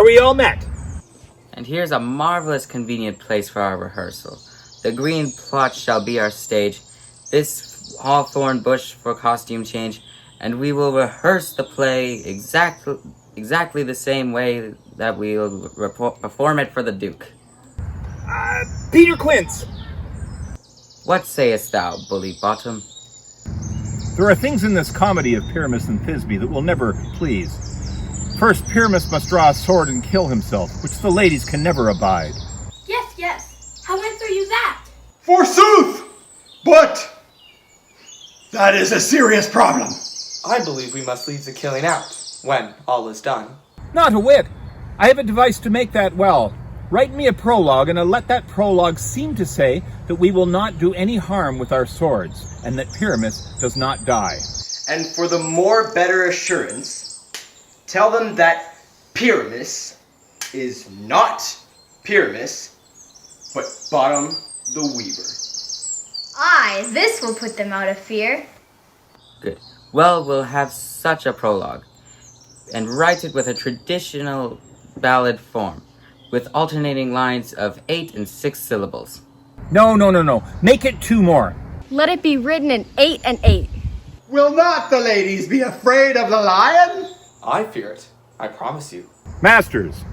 we all met. And here's a marvelous convenient place for our rehearsal. The green plot shall be our stage, this hawthorn bush for costume change, and we will rehearse the play exactly the same way that we'll perform it for the Duke. Peter Quince. What sayest thou, Bully Bottom? There are things in this comedy of Pyramus and Thisbe that will never please. First, Pyramus must draw a sword and kill himself, which the ladies can never abide. Yes. How answer you that? Forsooth! But that is a serious problem. I believe we must leave the killing out, when all is done. Not a whit. I have a device to make that well. Write me a prologue, and let that prologue seem to say that we will not do any harm with our swords, and that Pyramus does not die. And for the more better assurance, tell them that Pyramus is not Pyramus, but Bottom the Weaver. Aye, this will put them out of fear. Good. Well, we'll have such a prologue, and write it with a traditional ballad form, with alternating lines of 8 and 6 syllables. No. Make it 2 more. Let it be written in 8 and 8. Will not the ladies be afraid of the lion? I fear it, I promise you. Masters,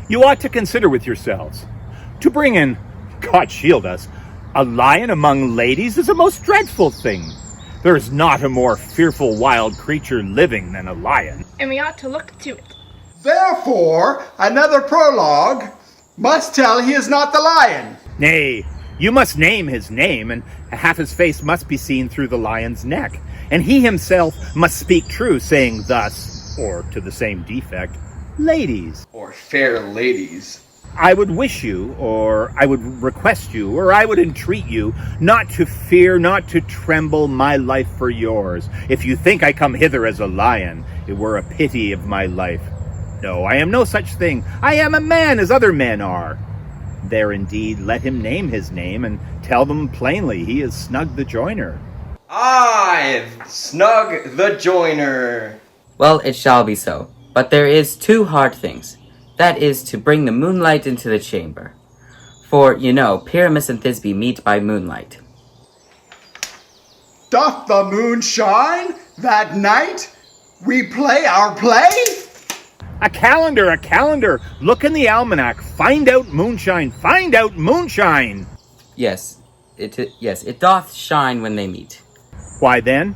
you ought to consider with yourselves. To bring in, God shield us, a lion among ladies is a most dreadful thing. There is not a more fearful wild creature living than a lion. And we ought to look to it. Therefore, another prologue must tell he is not the lion. Nay, you must name his name, and half his face must be seen through the lion's neck. And he himself must speak true, saying thus, or to the same defect, ladies. Or fair ladies. I would wish you, or I would request you, or I would entreat you, not to fear, not to tremble my life for yours. If you think I come hither as a lion, it were a pity of my life. No, I am no such thing. I am a man as other men are. There indeed, let him name his name, and tell them plainly he is Snug the Joiner. I've Snug the Joiner. Well, it shall be so, but there is 2 hard things. That is to bring the moonlight into the chamber. For, you know, Pyramus and Thisbe meet by moonlight. Doth the moon shine that night we play our play? A calendar! Look in the almanac. Find out moonshine! Yes, it doth shine when they meet. Why then,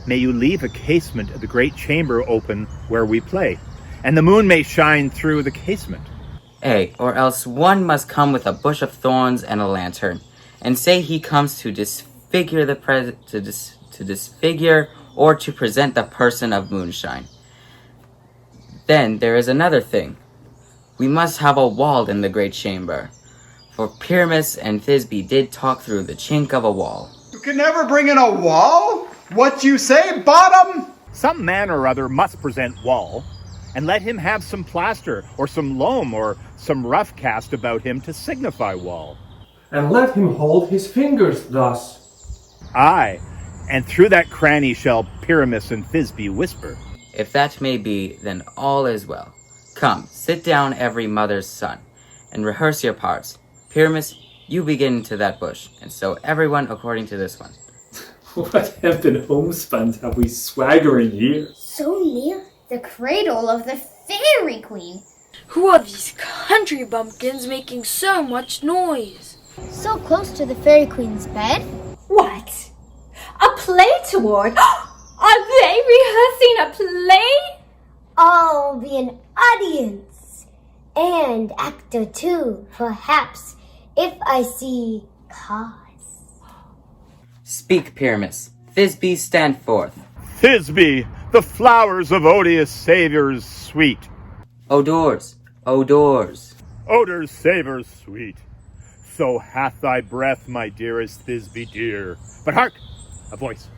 may you leave a casement of the great chamber open where we play, and the moon may shine through the casement. Or else one must come with a bush of thorns and a lantern, and say he comes to disfigure to disfigure or to present the person of moonshine. Then there is another thing. We must have a wall in the great chamber, for Pyramus and Thisbe did talk through the chink of a wall. You can never bring in a wall? What you say, Bottom? Some man or other must present wall, and let him have some plaster, or some loam, or some rough cast about him to signify wall. And let him hold his fingers thus. Aye, and through that cranny shall Pyramus and Thisbe whisper. If that may be, then all is well. Come, sit down, every mother's son, and rehearse your parts. Pyramus, you begin into that bush, and so everyone according to this one. What hempen homespun have we swaggering here? So near the cradle of the fairy queen. Who are these country bumpkins making so much noise? So close to the fairy queen's bed. What? A play toward? Are they rehearsing a play? I'll be an audience. And actor too, perhaps, if I see cause. Speak, Pyramus. Thisbe, stand forth. Thisbe, the flowers of odious savours sweet. Odors. Odors savours sweet. So hath thy breath, my dearest Thisbe dear. But hark, a voice.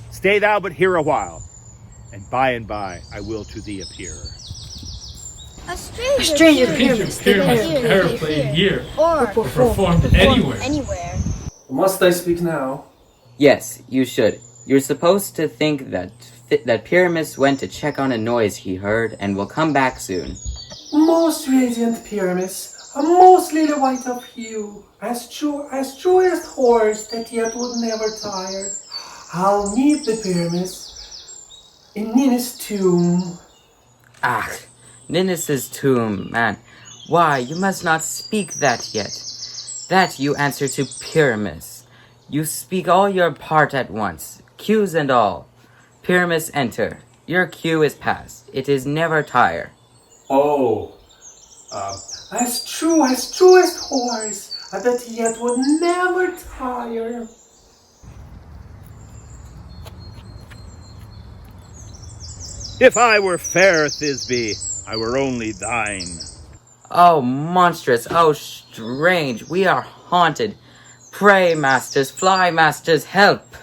Stay thou but here a while, and by I will to thee appear. A stranger Pyramus never played here, or performed anywhere. Must I speak now? Yes, you should. You're supposed to think that Pyramus went to check on a noise he heard and will come back soon. Most radiant Pyramus, a most lily white of hue, as joyous horse that yet would never tire. I'll meet the Pyramus in Ninus' tomb. Ah, Ninus' tomb, man. Why, you must not speak that yet. That you answer to Pyramus. You speak all your part at once, cues and all. Pyramus enter. Your cue is past. It is never tire. Oh, as true as truest horse, that yet would never tire. If I were fair, Thisbe, I were only thine. Oh, monstrous, oh, strange, we are haunted. Pray, masters, fly, masters, help.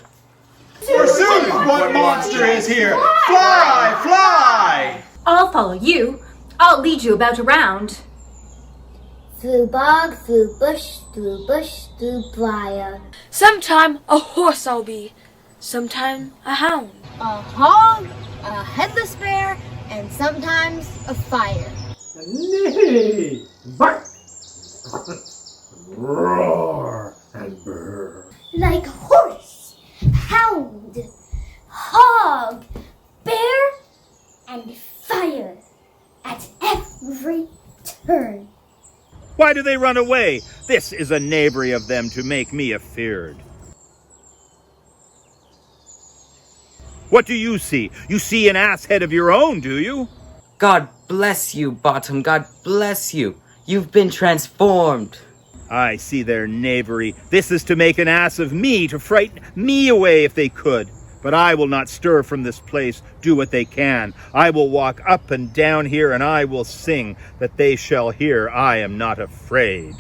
Forsooth, what monster is here? Fly, fly! I'll follow you. I'll lead you about around. Through bog, through bush, through briar. Sometime a horse I'll be, sometime a hound. A hog, a headless bear, and sometimes a fire. Nay, bark, roar, and burr. Like horse, hound, hog, bear, and fire at every turn. Why do they run away? This is a knavery of them to make me afeard. What do you see? You see an ass head of your own, do you? God bless you, Bottom, God bless you. You've been transformed. I see their knavery. This is to make an ass of me, to frighten me away if they could. But I will not stir from this place, do what they can. I will walk up and down here, and I will sing, that they shall hear I am not afraid.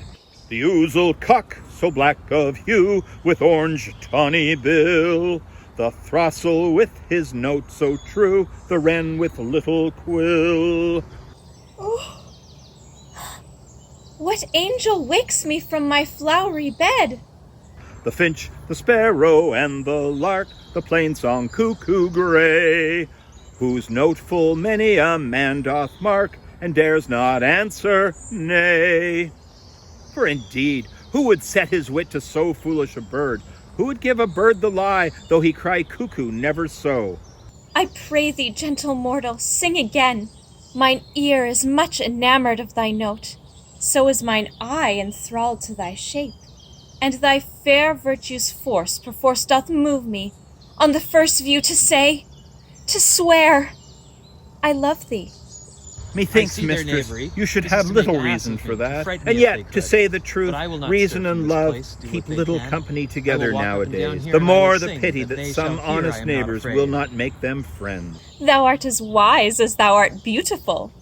The ouzel cock, so black of hue, with orange tawny bill. The throstle with his note so true, the wren with little quill. Oh, what angel wakes me from my flowery bed? The finch, the sparrow, and the lark, the plain song cuckoo gray, whose note full many a man doth mark, and dares not answer nay. For indeed, who would set his wit to so foolish a bird? Who would give a bird the lie, though he cry cuckoo never so? I pray thee, gentle mortal, sing again. Mine ear is much enamored of thy note, so is mine eye enthralled to thy shape. And thy fair virtue's force perforce doth move me, on the first view to say, to swear, I love thee. Methinks, mistress, you should have little reason for that. And yet, to say the truth, reason and love keep little company together nowadays. The more the pity that some honest neighbors will not make them friends. Thou art as wise as thou art beautiful.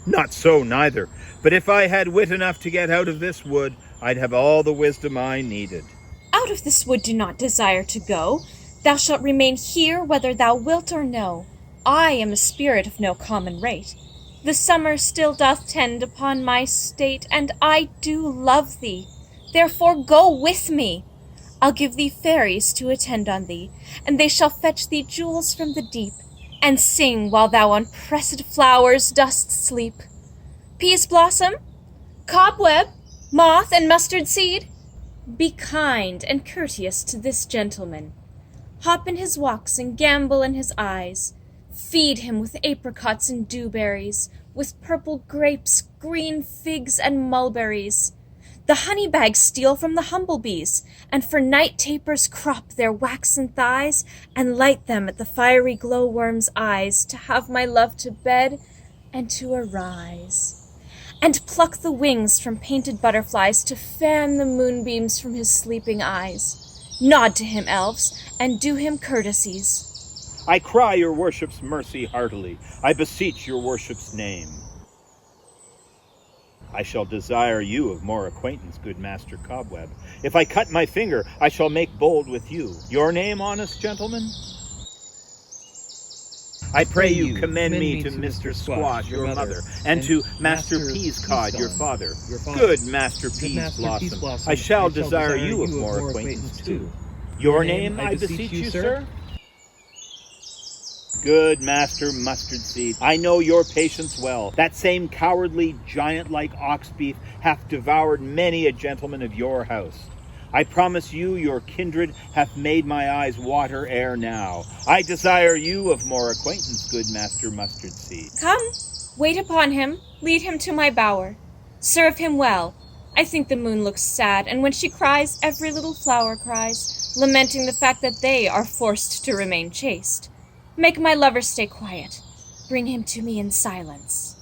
Not so, neither. But if I had wit enough to get out of this wood, I'd have all the wisdom I needed. Out of this wood do not desire to go. Thou shalt remain here whether thou wilt or no. I am a spirit of no common rate. The summer still doth tend upon my state, and I do love thee. Therefore go with me. I'll give thee fairies to attend on thee, and they shall fetch thee jewels from the deep, and sing while thou on pressed flowers dost sleep. Peas blossom, cobweb, moth, and mustard seed, be kind and courteous to this gentleman. Hop in his walks and gambol in his eyes. Feed him with apricots and dewberries, with purple grapes, green figs, and mulberries. The honey bags steal from the humblebees, and for night tapers crop their waxen thighs, and light them at the fiery glowworm's eyes, to have my love to bed and to arise. And pluck the wings from painted butterflies, to fan the moonbeams from his sleeping eyes. Nod to him, elves, and do him courtesies. I cry your worship's mercy heartily. I beseech your worship's name. I shall desire you of more acquaintance, good Master Cobweb. If I cut my finger, I shall make bold with you. Your name, honest gentleman? I pray you commend me to Mr. Squash, your mother, and to Master Peascod, your father. Good Master Peas Blossom, I shall desire you of more acquaintance too. Your name, I beseech you, sir? Good Master Mustard Seed, I know your patience well. That same cowardly, giant-like ox beef hath devoured many a gentleman of your house. I promise you your kindred hath made my eyes water ere now. I desire you of more acquaintance, good Master Mustard Seed. Come, wait upon him, lead him to my bower. Serve him well. I think the moon looks sad, and when she cries, every little flower cries, lamenting the fact that they are forced to remain chaste. Make my lover stay quiet. Bring him to me in silence.